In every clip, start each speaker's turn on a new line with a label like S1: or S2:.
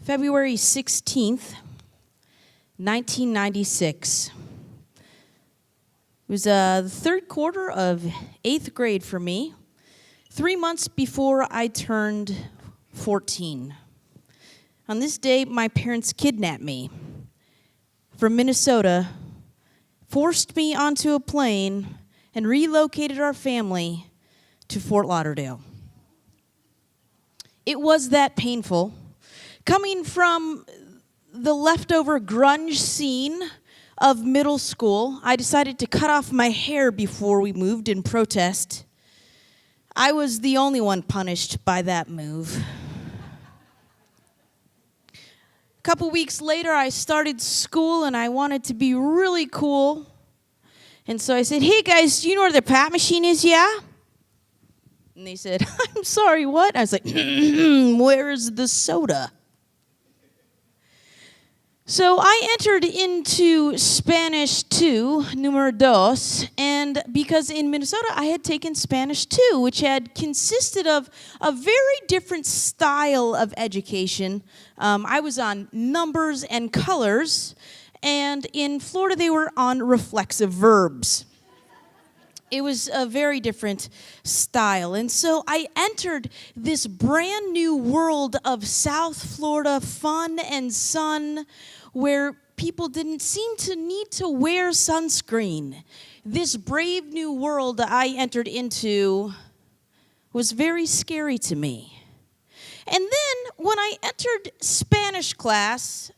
S1: February 16th, 1996. It was the third quarter of 8th grade for me, 3 months before I turned 14. On this day, my parents kidnapped me from Minnesota, forced me onto a plane, and relocated our family to Fort Lauderdale. It was that painful. Coming from the leftover grunge scene of middle school, I decided to cut off my hair before we moved in protest. I was the only one punished by that move. A couple weeks later, I started school and I wanted to be really cool. And so I said, "Hey guys, do you know where the Pat machine is, yeah?" And they said, "I'm sorry, what?" I was like, "Where's the soda?" So I entered into Spanish 2, numero dos, and because in Minnesota I had taken Spanish 2, which had consisted of a very different style of education. I was on numbers and colors, and in Florida they were on reflexive verbs. It was a very different style. And so I entered this brand new world of South Florida fun and sun where people didn't seem to need to wear sunscreen. This brave new world that I entered into was very scary to me. And then when I entered Spanish class,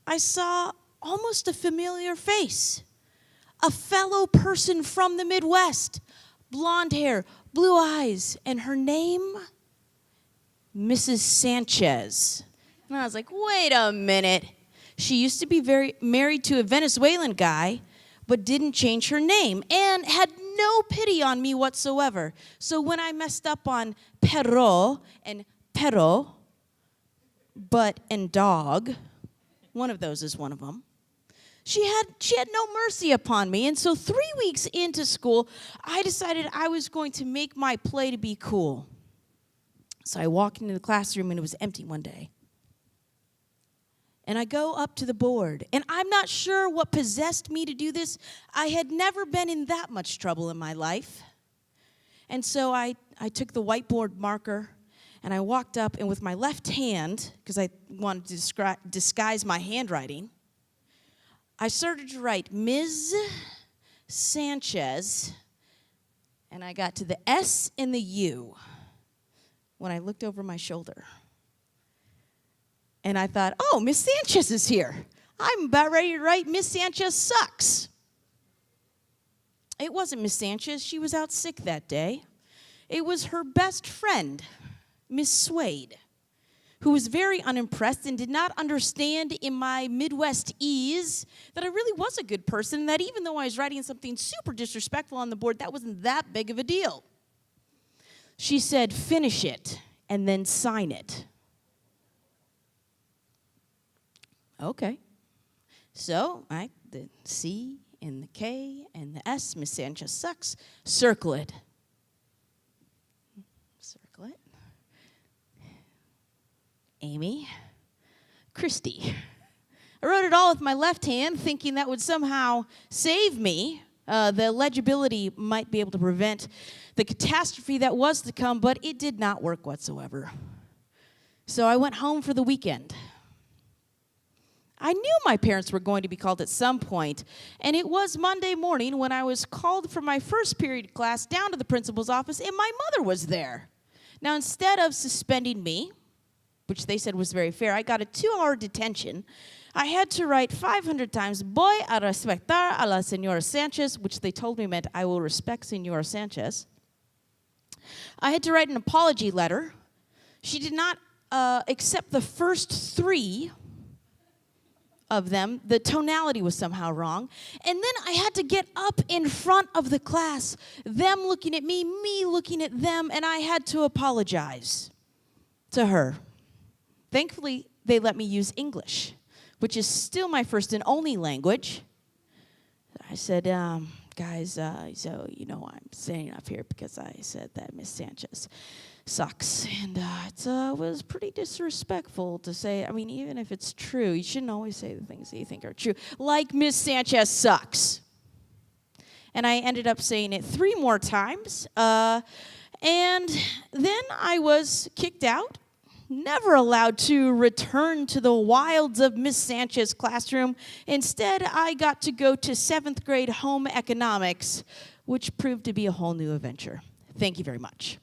S1: I saw almost a familiar face. A fellow person from the Midwest, blonde hair, blue eyes, and her name, Mrs. Sanchez. And I was like, wait a minute. She used to be married to a Venezuelan guy, but didn't change her name and had no pity on me whatsoever. So when I messed up on perro and perro, butt and dog, one of those is one of them, She had no mercy upon me. And so 3 weeks into school, I decided I was going to make my play to be cool. So I walked into the classroom and it was empty one day. And I go up to the board. And I'm not sure what possessed me to do this. I had never been in that much trouble in my life. And so I took the whiteboard marker and I walked up, and with my left hand, because I wanted to disguise my handwriting, I started to write Ms. Sanchez, and I got to the S and the U when I looked over my shoulder. And I thought, oh, Miss Sanchez is here. I'm about ready to write Miss Sanchez sucks. It wasn't Miss Sanchez. She was out sick that day. It was her best friend, Miss Suede, who was very unimpressed and did not understand in my Midwest ease that I really was a good person, and that even though I was writing something super disrespectful on the board, that wasn't that big of a deal. She said, "Finish it and then sign it." Okay. So the C and the K and the S, Miss Sanchez sucks, circle it. Circle it. Amy, Christy. I wrote it all with my left hand, thinking that would somehow save me. The legibility might be able to prevent the catastrophe that was to come, but it did not work whatsoever. So I went home for the weekend. I knew my parents were going to be called at some point, and it was Monday morning when I was called for my first period class down to the principal's office, and my mother was there. Now, instead of suspending me, which they said was very fair, I got a 2-hour detention. I had to write 500 times, "Voy a respetar a la señora Sanchez," which they told me meant I will respect Señora Sanchez. I had to write an apology letter. She did not accept the first 3 of them. The tonality was somehow wrong. And then I had to get up in front of the class, them looking at me looking at them, and I had to apologize to her. Thankfully, they let me use English, which is still my first and only language. I said, guys, so, I'm standing up here because I said that Miss Sanchez sucks. And it was pretty disrespectful to say, I mean, even if it's true, you shouldn't always say the things that you think are true. Like, Miss Sanchez sucks. And I ended up saying it 3 more times. And then I was kicked out, never allowed to return to the wilds of Miss Sanchez's classroom. Instead, I got to go to 7th grade home economics, which proved to be a whole new adventure. Thank you very much.